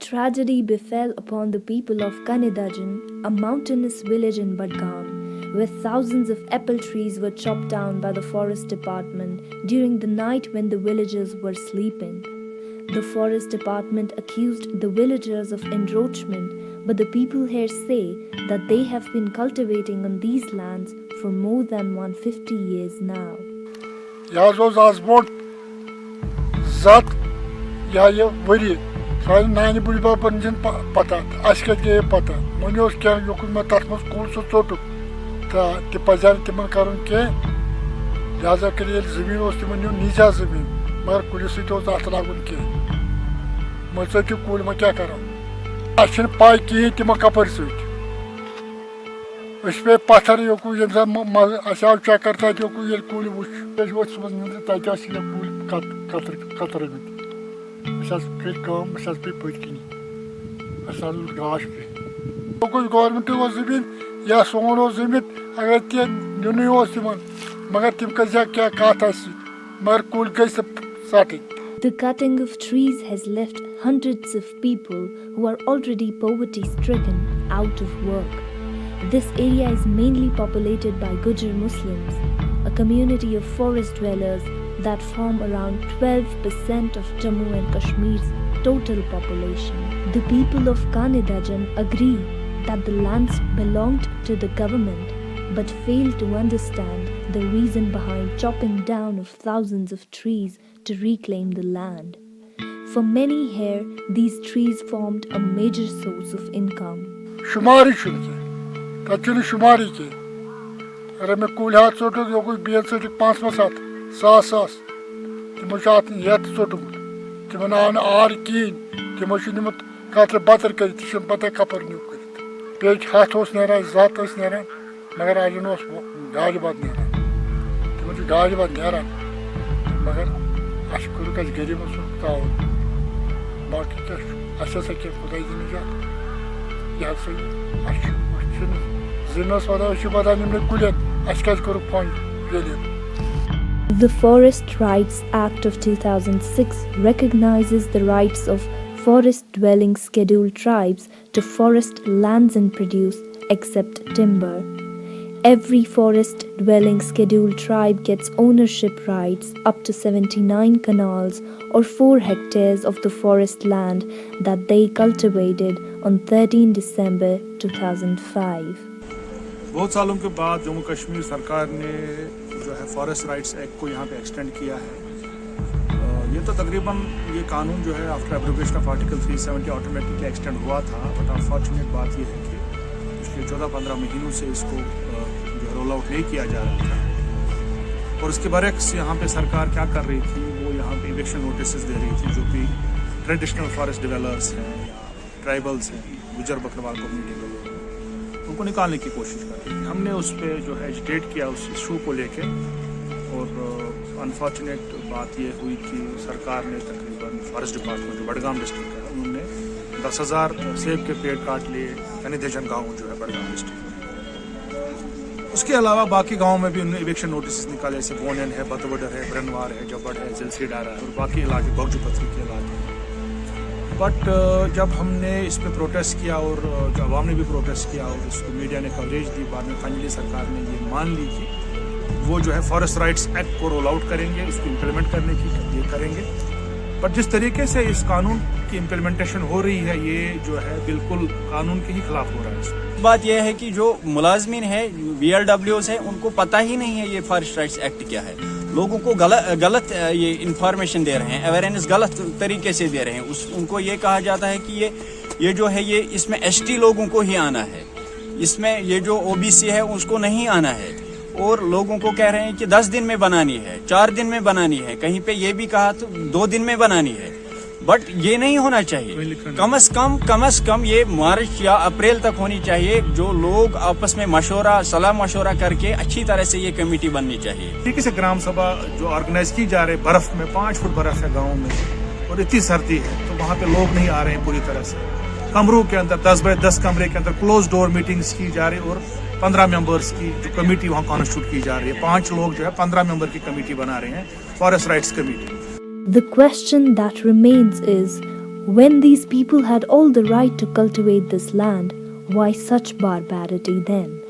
Tragedy befell upon the people of Kanedajan, a mountainous village in Budgam, where thousands of apple trees were chopped down by the forest department during the night when the villagers were sleeping. The forest department accused the villagers of encroachment, but the people here say that they have been cultivating on these lands for more than 150 years now. Nani bulba panjin pata, asket ge pata. Monios kya yokul ma tartmos kul so chotu. Ta ti pazar timan karun ke yaza kriyel zemin osti manyo nija zemin. Magar kulisi to atla gun ke. Masa ki kul ma kya karo. Ashin pai ki tima kapar suit. उस पे पत्थर योकु जैसा आशाव क्या करता है योकु ये coolie Bush ये वो समझ नहीं आता क्या सिला कूल कतर में मिसाल के काम मिसाल पे पहुँचनी मिसाल गाश पे तो कुछ गवर्नमेंट वो ज़मीन या सोनो ज़मीन अगर ते न्यूनी वो ज़मीन मगर तिम का जा क्या काटा सी मगर कूल कैसे साटे. The cutting of trees has left hundreds of people who are already poverty-stricken out of work. This area is mainly populated by Gujar Muslims, a community of forest dwellers that form around 12% of Jammu and Kashmir's total population. The people of Kanedajan agree that the lands belonged to the government but fail to understand the reason behind chopping down of thousands of trees to reclaim the land. For many here, these trees formed a major source of income. Actually, Shumari ke. अरे मैं cool हाथ सोटो जो कोई BL से 5 सास तिमोशात याद सोटो तिमनान are कीन तिमोशिन मत कातर बातर कर तिशम पता कपर न्यू कर पेज हाथ होस नेरा जात होस नेरा मगर आज नो गाज बात नेरा तिमोश गाज बात नेरा मगर अशकुर का गरीब सुताओ बाकी क्या अच्छा से क्या खुदा जी ने जा याद से अशकुर The Forest Rights Act of 2006 recognizes the rights of forest-dwelling scheduled tribes to forest lands and produce except timber. Every forest-dwelling scheduled tribe gets ownership rights up to 79 canals or 4 hectares of the forest land that they cultivated on 13 December 2005. बहुत सालों के बाद जम्मू कश्मीर सरकार ने जो है forest rights act को यहाँ पे एक्सटेंड किया है. ये तो तकरीबन ये कानून जो है after abrogation of article 370 automatically extend हुआ था. बट अनफॉर्चुनेट बात ये है कि पिछले 14-15 महीनों से इसको जो रोल आउट नहीं किया जा रहा था. और उसके बरक्स यहाँ पे सरकार क्या कर रही थी, वो यहाँ पे इवेक्शन नोटिस दे रही थी जो कि ट्रेडिशनल फॉरेस्ट डिवेलपर्स हैं या ट्राइबल्स हैं, गुजर बकरवाल कम्युनिटी के लोग, उनको निकालने की कोशिश कर रही थी. हमने उस पर जो है एजिटेट किया उस इशू को लेके. और अनफॉर्चुनेट बात ये हुई कि सरकार ने तकरीबन फॉरेस्ट डिपार्टमेंट जो बडगाम डिस्ट्रिक्ट है उन्होंने 10,000 सेब के पेड़ काट लिए कनेदेजन गाँव जो है बडगाम डिस्ट्रिक्ट में. उसके अलावा बाकी गाँव में भी उन्होंने इवेक्शन नोटिस निकाले, जैसे बोनन है, बतवडर है, ब्रनवार है, जबड़ है, जिलसीडारा है और बाकी इलाके बगजुपत्री के इलाके. बट जब हमने इस पर प्रोटेस्ट किया और जो अवाम ने भी प्रोटेस्ट किया और इसको मीडिया ने कवरेज दी, बाद में फाइनली सरकार ने ये मान ली कि वो जो है फॉरेस्ट राइट्स एक्ट को रोल आउट करेंगे, इसको इम्प्लीमेंट करने की ये करेंगे. बट जिस तरीके से इस कानून की इम्प्लीमेंटेशन हो रही है ये जो है बिल्कुल कानून के ही खिलाफ हो रहा है. बात यह है कि जो मुलाजमीन है, VLWs है, उनको पता ही नहीं है ये फॉरेस्ट राइट्स एक्ट क्या है. लोगों को गलत ये इंफॉर्मेशन दे रहे हैं, अवेयरनेस गलत तरीके से दे रहे हैं. उनको ये कहा जाता है कि ये जो है ये इसमें ST लोगों को ही आना है, इसमें ये जो OBC है उसको नहीं आना है. और लोगों को कह रहे हैं कि 10 दिन में बनानी है, 4 दिन में बनानी है, कहीं पे ये भी कहा तो 2 दिन में बनानी है. बट ये नहीं होना चाहिए. कम अज कम ये मार्च या अप्रैल तक होनी चाहिए. जो लोग आपस में सलाह मशवरा करके अच्छी तरह से ये कमेटी बननी चाहिए. ठीक से ग्राम सभा जो ऑर्गेनाइज की जा रही है, बर्फ में 5 फुट बर्फ है गाँव में और इतनी सर्दी है तो वहाँ पे लोग नहीं आ रहे हैं पूरी तरह से. कमरों के अंदर 10 बाय 10 कमरे के अंदर क्लोज डोर मीटिंग्स की जा रही है और 15 मेंबर्स की जो कमेटी वहाँ कॉन्स्टिट्यूट की जा रही है. 5 लोग जो है 15 मेंबर की कमेटी बना रहे हैं, forest rights committee. The question that remains is, When these people had all the right to cultivate this land, why such barbarity then?